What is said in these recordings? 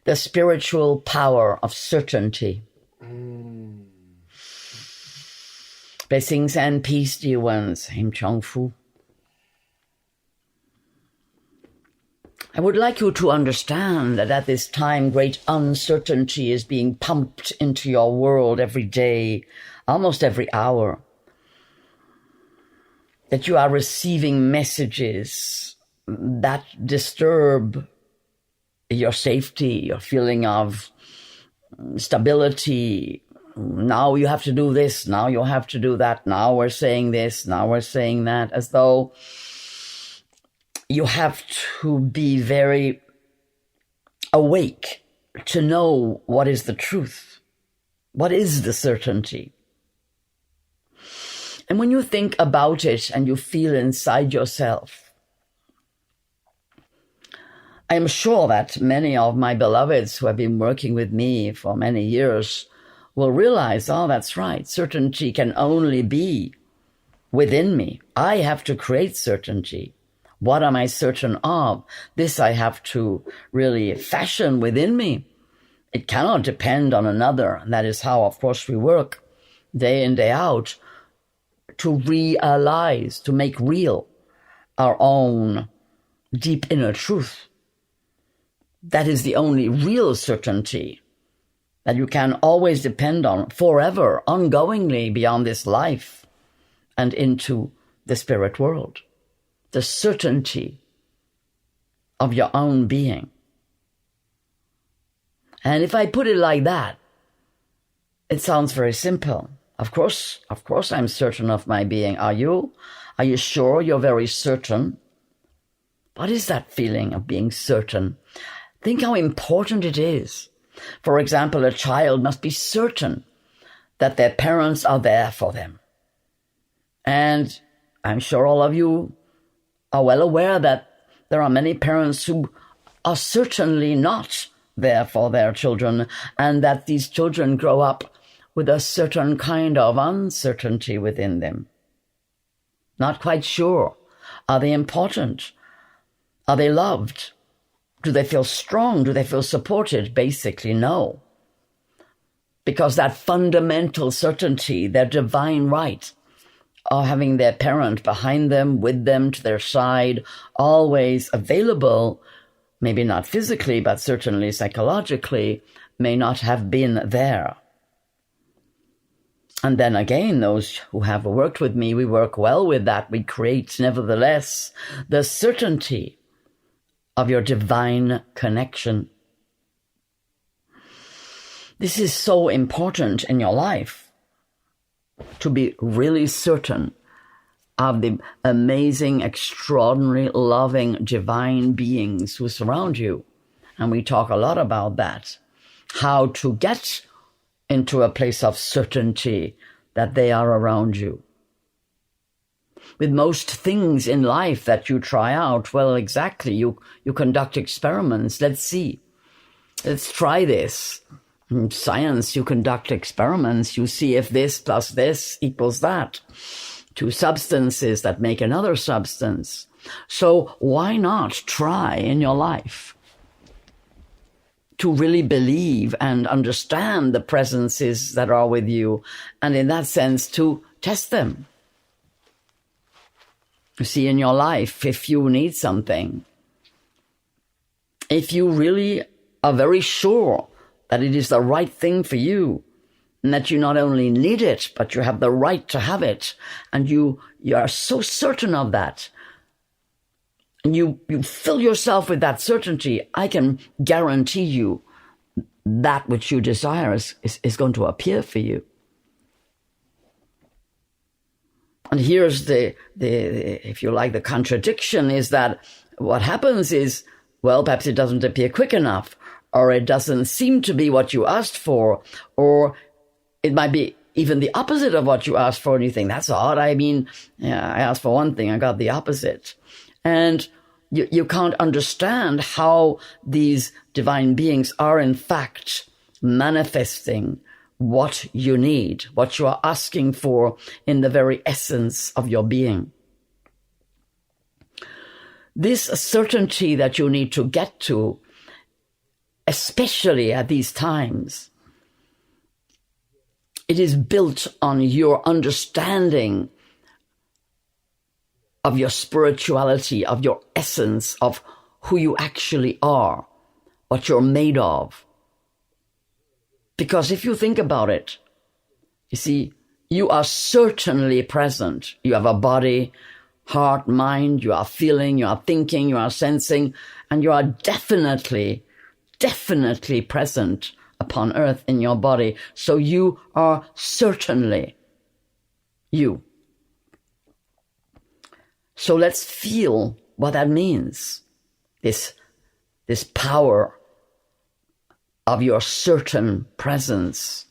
the spiritual power of certainty. Blessings and peace, dear ones. I'm Chung Fu. I would like you to understand that at this time, great uncertainty is being pumped into your world every day, almost every hour. That you are receiving messages that disturb your safety, your feeling of stability. Now you have to do this, now you have to do that, now we're saying this, now we're saying that, as though you have to be very awake to know what is the truth, what is the certainty. And when you think about it and you feel inside yourself, I am sure that many of my beloveds who have been working with me for many years will realize, oh, that's right, certainty can only be within me. I have to create certainty. What am I certain of? This I have to really fashion within me. It cannot depend on another. And that is how, of course, we work day in, day out to realize, to make real our own deep inner truth. That is the only real certainty that you can always depend on forever, ongoingly beyond this life and into the spirit world. The certainty of your own being. And if I put it like that, it sounds very simple. Of course, I'm certain of my being. Are you? Are you sure you're very certain? What is that feeling of being certain? Think how important it is. For example, a child must be certain that their parents are there for them. And I'm sure all of you are well aware that there are many parents who are certainly not there for their children, and that these children grow up with a certain kind of uncertainty within them. Not quite sure. Are they important? Are they loved? Do they feel strong? Do they feel supported? Basically, no. Because that fundamental certainty, their divine right, of having their parent behind them, with them, to their side, always available, maybe not physically, but certainly psychologically, may not have been there. And then again, those who have worked with me, we work well with that. We create, nevertheless, the certainty of your divine connection. This is so important in your life, to be really certain of the amazing, extraordinary, loving, divine beings who surround you. And we talk a lot about that. How to get into a place of certainty that they are around you. With most things in life that you try out, well, exactly, you conduct experiments. Let's see. Let's try this. In science, you conduct experiments. You see if this plus this equals that. Two substances that make another substance. So why not try in your life to really believe and understand the presences that are with you, and in that sense to test them? You see, in your life, if you need something, if you really are very sure that it is the right thing for you, and that you not only need it, but you have the right to have it, and you are so certain of that, and you fill yourself with that certainty, I can guarantee you that which you desire is going to appear for you. And here's the if you like, the contradiction is that what happens is, well, perhaps it doesn't appear quick enough, or it doesn't seem to be what you asked for, or it might be even the opposite of what you asked for, and you think, that's odd. I mean, yeah, I asked for one thing, I got the opposite. And you can't understand how these divine beings are in fact manifesting what you need, what you are asking for in the very essence of your being. This certainty that you need to get to especially at these times, it is built on your understanding of your spirituality, of your essence, of who you actually are, what you're made of. Because if you think about it, you see, you are certainly present. You have a body, heart, mind, you are feeling, you are thinking, you are sensing, and you are definitely present upon earth in your body. So you are certainly you. So let's feel what that means, this power of your certain presence.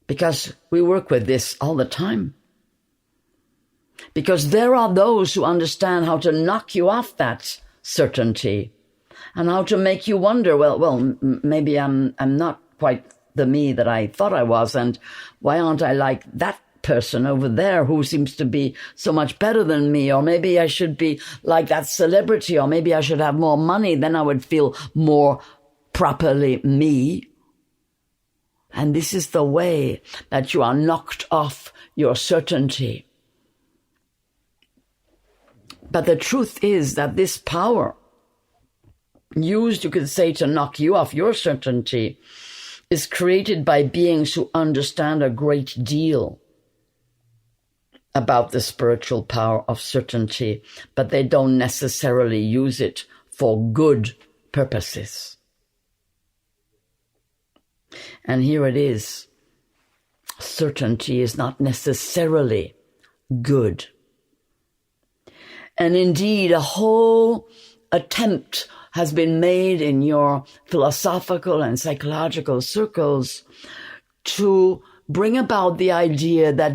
Because we work with this all the time. Because there are those who understand how to knock you off that certainty and how to make you wonder, well, maybe I'm not quite the me that I thought I was, and why aren't I like that person over there who seems to be so much better than me? Or maybe I should be like that celebrity, or maybe I should have more money, then I would feel more properly me. And this is the way that you are knocked off your certainty. But the truth is that this power, used, you could say, to knock you off your certainty, is created by beings who understand a great deal about the spiritual power of certainty, but they don't necessarily use it for good purposes. And here it is. Certainty is not necessarily good. And indeed, a whole attempt has been made in your philosophical and psychological circles to bring about the idea that,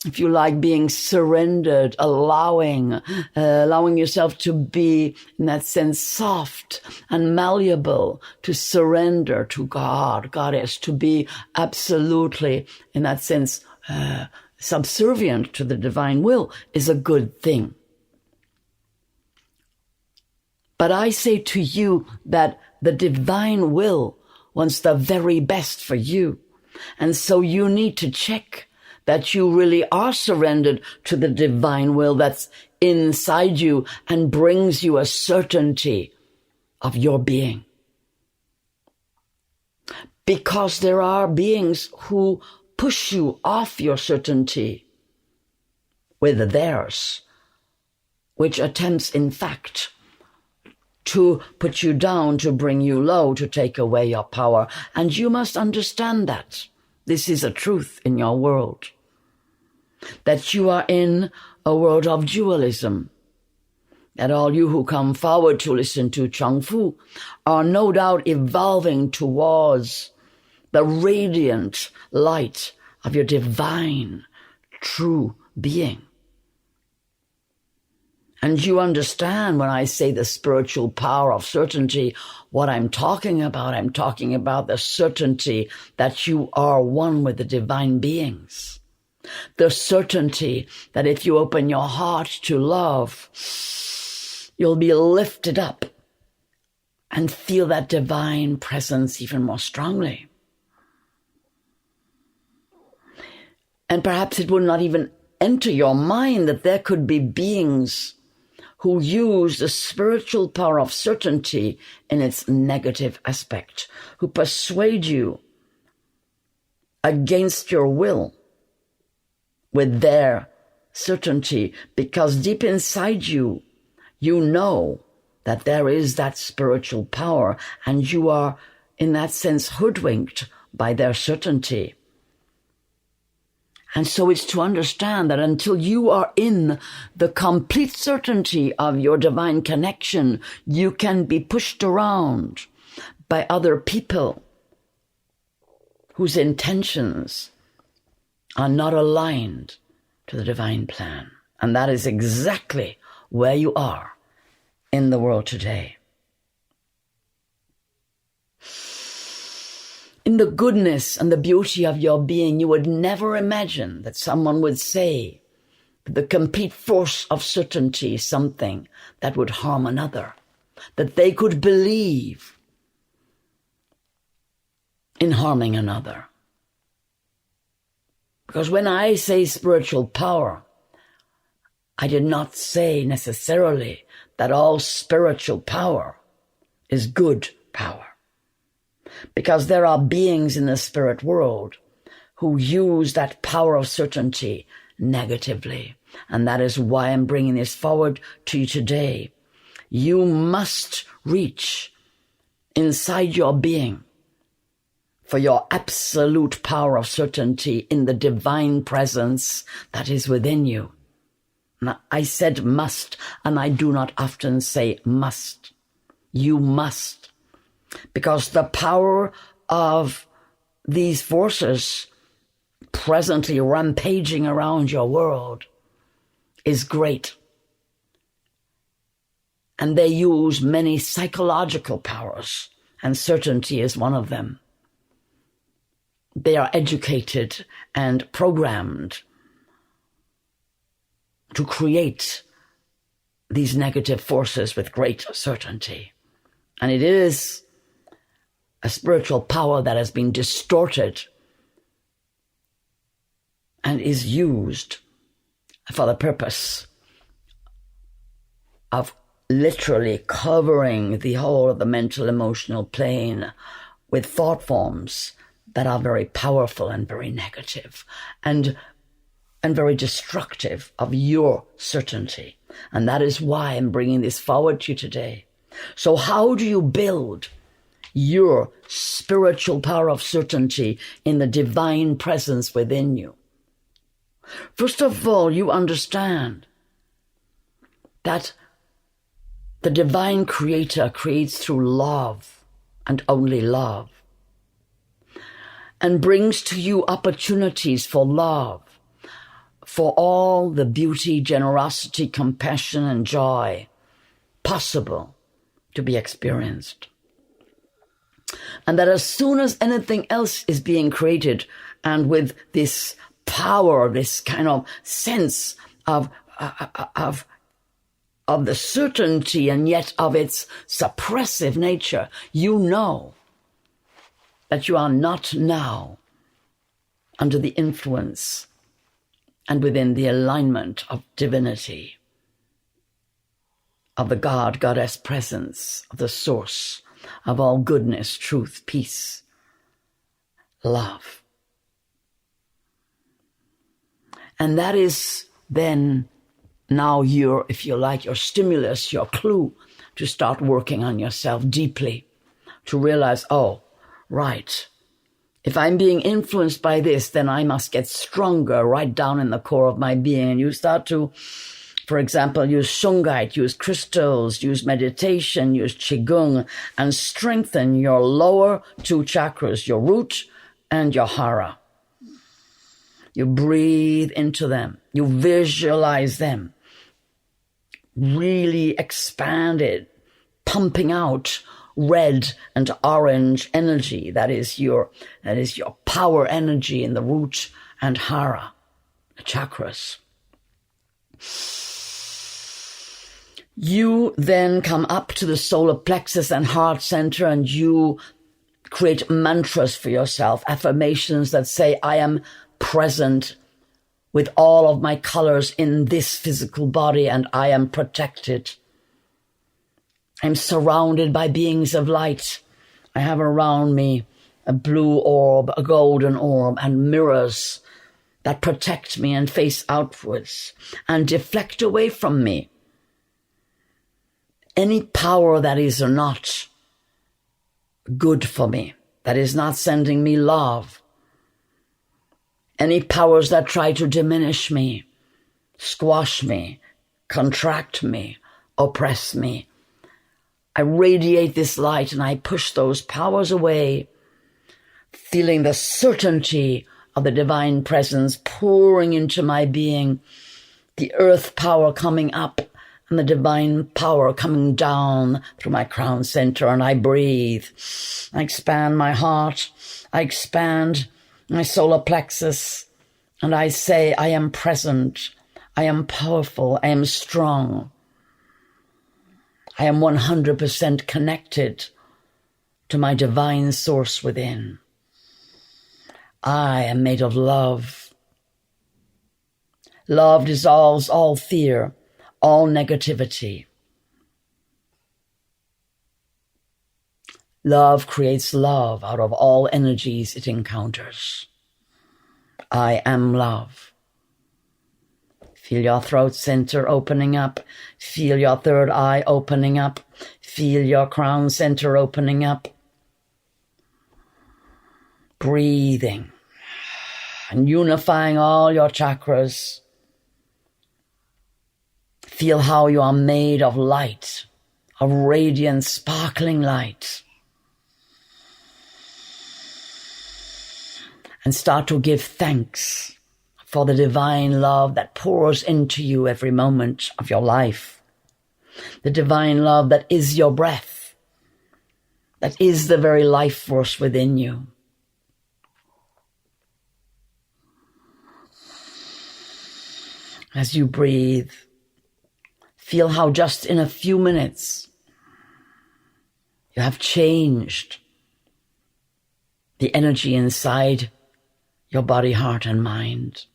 if you like, being surrendered, allowing yourself to be, in that sense, soft and malleable, to surrender to God, Goddess, to be absolutely, in that sense, subservient to the divine will, is a good thing. But I say to you that the divine will wants the very best for you. And so you need to check that you really are surrendered to the divine will that's inside you and brings you a certainty of your being. Because there are beings who push you off your certainty with theirs, which attempts, in fact, to put you down, to bring you low, to take away your power. And you must understand that. This is a truth in your world. That you are in a world of dualism. That all you who come forward to listen to Chung Fu are no doubt evolving towards the radiant light of your divine, true being. And you understand when I say the spiritual power of certainty, what I'm talking about. I'm talking about the certainty that you are one with the divine beings. The certainty that if you open your heart to love, you'll be lifted up and feel that divine presence even more strongly. And perhaps it will not even enter your mind that there could be beings who use the spiritual power of certainty in its negative aspect, who persuade you against your will with their certainty, because deep inside you, you know that there is that spiritual power, and you are, in that sense, hoodwinked by their certainty. And so it's to understand that until you are in the complete certainty of your divine connection, you can be pushed around by other people whose intentions are not aligned to the divine plan. And that is exactly where you are in the world today. In the goodness and the beauty of your being, you would never imagine that someone would say that the complete force of certainty is something that would harm another, that they could believe in harming another. Because when I say spiritual power, I did not say necessarily that all spiritual power is good power. Because there are beings in the spirit world who use that power of certainty negatively. And that is why I'm bringing this forward to you today. You must reach inside your being for your absolute power of certainty in the divine presence that is within you. Now, I said must, and I do not often say must. You must. Because the power of these forces presently rampaging around your world is great. And they use many psychological powers, and certainty is one of them. They are educated and programmed to create these negative forces with great certainty. And it is a spiritual power that has been distorted and is used for the purpose of literally covering the whole of the mental emotional plane with thought forms that are very powerful and very negative and very destructive of your certainty. And that is why I'm bringing this forward to you today. So how do you build your spiritual power of certainty in the divine presence within you? First of all, you understand that the divine creator creates through love and only love, and brings to you opportunities for love, for all the beauty, generosity, compassion, and joy possible to be experienced. And that as soon as anything else is being created, and with this power, this kind of sense of the certainty and yet of its suppressive nature, you know that you are not now under the influence and within the alignment of divinity, of the God, Goddess presence, of the source of all goodness, truth, peace, love. And that is then now your, if you like, your stimulus, your clue to start working on yourself deeply, to realize, oh, right, if I'm being influenced by this, then I must get stronger right down in the core of my being. And you start to, for example, use shungite, use crystals, use meditation, use qigong, and strengthen your lower two chakras, your root and your hara. You breathe into them. You visualize them. Really expanded, pumping out red and orange energy. That is your power energy in the root and hara, the chakras. You then come up to the solar plexus and heart center, and you create mantras for yourself, affirmations that say, I am present with all of my colors in this physical body, and I am protected. I'm surrounded by beings of light. I have around me a blue orb, a golden orb, and mirrors that protect me and face outwards and deflect away from me any power that is not good for me, that is not sending me love. Any powers that try to diminish me, squash me, contract me, oppress me. I radiate this light and I push those powers away, feeling the certainty of the divine presence pouring into my being, the earth power coming up and the divine power coming down through my crown center, and I breathe. I expand my heart. I expand my solar plexus, and I say, I am present. I am powerful. I am strong. I am 100% connected to my divine source within. I am made of love. Love dissolves all fear, all negativity. Love creates love out of all energies it encounters. I am love. Feel your throat center opening up. Feel your third eye opening up. Feel your crown center opening up. Breathing and unifying all your chakras. Feel how you are made of light, of radiant, sparkling light. And start to give thanks for the divine love that pours into you every moment of your life. The divine love that is your breath, that is the very life force within you. As you breathe, feel how just in a few minutes you have changed the energy inside your body, heart, and mind.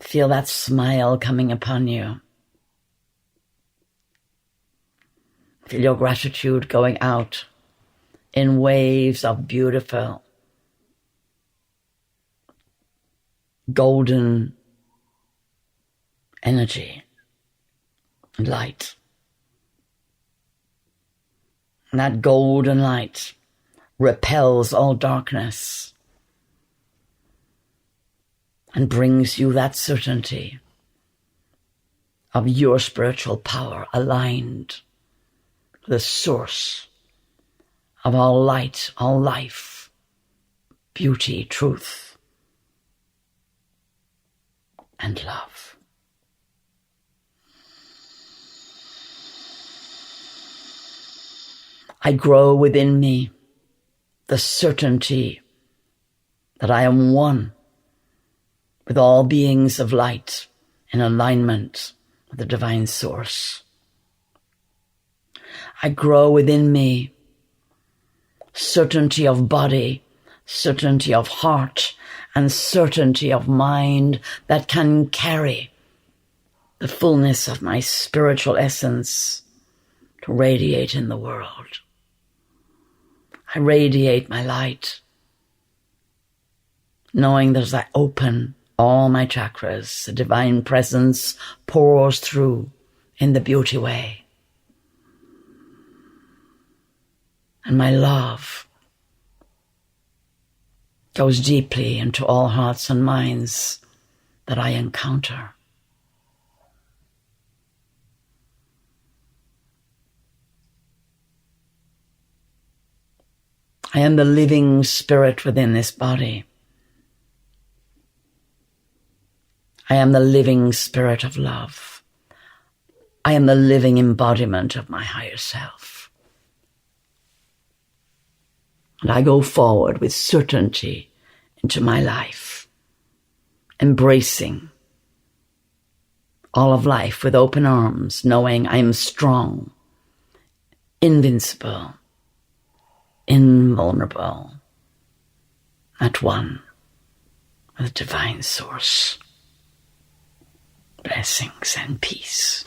Feel that smile coming upon you. Feel your gratitude going out in waves of beautiful, golden energy and light. And that golden light repels all darkness and brings you that certainty of your spiritual power aligned to the source of all light, all life, beauty, truth, and love. I grow within me the certainty that I am one with all beings of light in alignment with the divine source. I grow within me certainty of body, certainty of heart, and certainty of mind that can carry the fullness of my spiritual essence to radiate in the world. I radiate my light, knowing that as I open all my chakras, the divine presence pours through in the beauty way. And my love goes deeply into all hearts and minds that I encounter. I am the living spirit within this body. I am the living spirit of love. I am the living embodiment of my higher self. And I go forward with certainty into my life, embracing all of life with open arms, knowing I am strong, invincible, invulnerable, at one with the divine source. Blessings and peace.